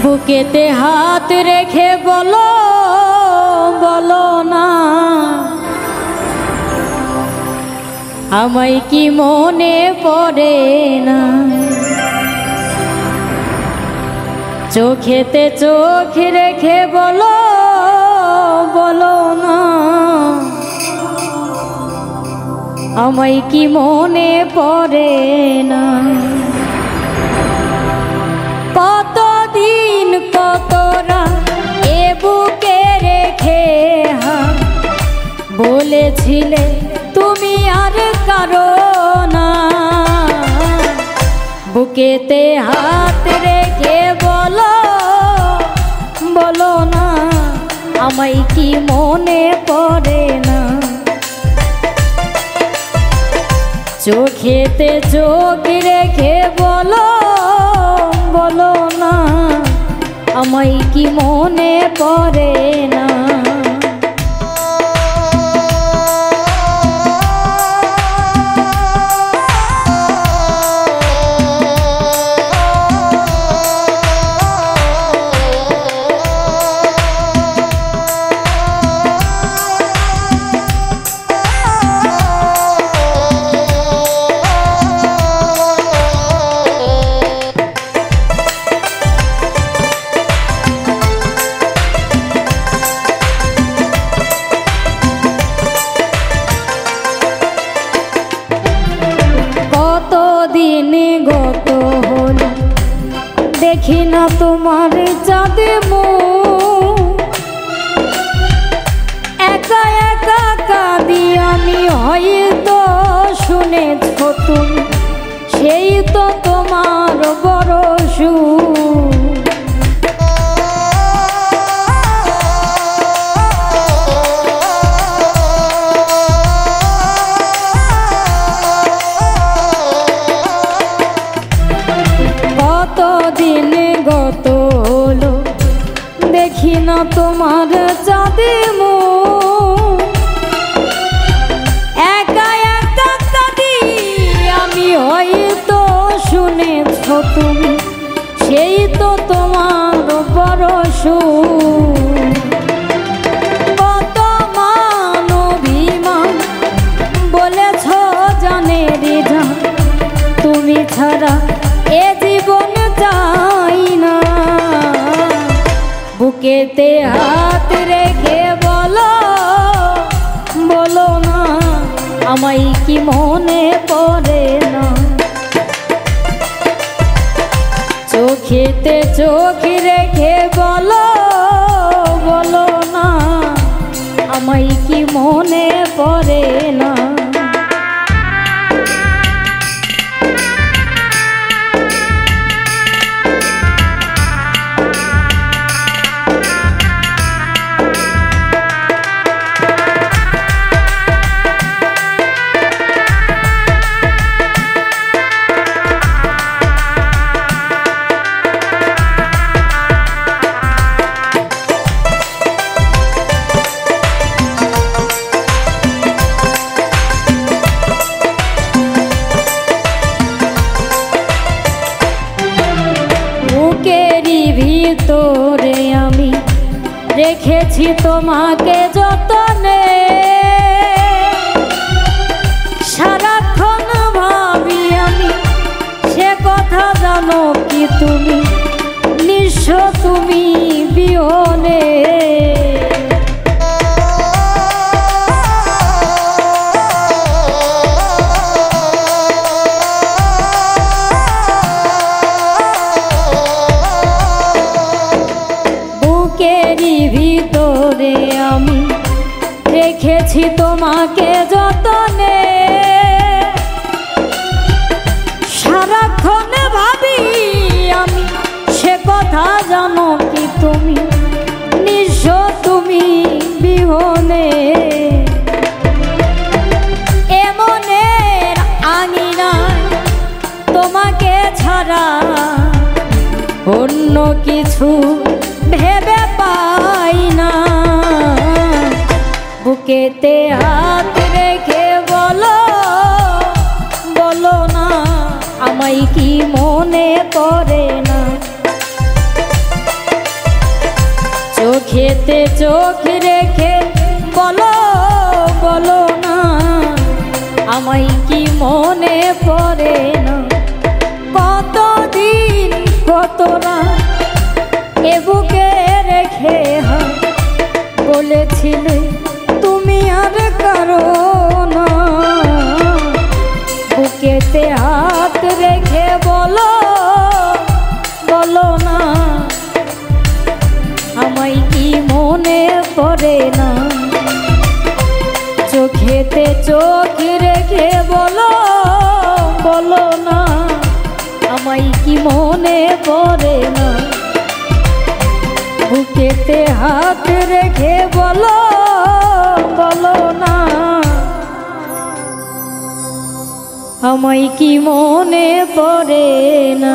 বুকেতে হাত রেখে বলো বলো না আমায় কি মনে পড়ে না। চোখেতে চোখ রেখে বলো বলো না আমায় কি মনে পড়ে না। কতদিন কতরা এ বুকে রেখে বলেছিলে তুমি আর কারো না। বুকেতে হাত রেখে বলো বলো না আমায় কি মনে পড়ে না। চোখেতে চোখ রেখে বলো বলো না আমায় কি মনে পড়ে না। দিন গত হলো দেখি না তোমার চাঁদে মুখ। একা একা কাঁদি আমি হয়তো শুনেছ তুমি সেই তো তোমার বড় সুখ। দিন গত হলো দেখি না তোমার চাঁদে মুখ। একা একা কাঁদি আমি হয়তো শুনেছ তুমি সেই তো তোমার বড় সুখ। কত মান অভিমান বলেছ জানে রিজা তুমি ছাড়া এ জীবন চাই না। বুকেতে হাত রেখে বলো বলো না আমায় কি মনে পড়ে না। চোখেতে চোখ রেখে বলো বলো না আমায় কি মনে পড়ে না। ভিতরে আমি রেখেছি তোমাকে যতনে। সারাক্ষণ ভাবি আমি সে কথা জানো কি তুমি নিঃস্ব তুমি বিহনে। ভিতরে আমি রেখেছি তোমাকে যতনে। সারাক্ষণ ভাবি আমি সে কথা জানো কি তুমি নিঃস্ব তুমি বিহনে। এমনের আঙিনায় তোমাকে ছাড়া অন্য কিছু ভেবে পাই না। বুকেতে হাত রেখে বলো বলো না আমায় কি মনে মনে পড়ে না। চোখেতে চোখ রেখে বলো বলো না, আমায় কি মনে পড়ে না। কতদিন কত না এ বুকে রেখে বলেছিলে তুমি আর কারো না। বুকেতে হাত রেখে বলো বলো না, আমায় কি মনে পড়ে না। চোখেতে চোখ রেখে বলো বলো না, আমায় কি মনে পড়ে না। বুকেতে হাত রেখে বলো বলো না, আমায় কি মনে পড়ে না।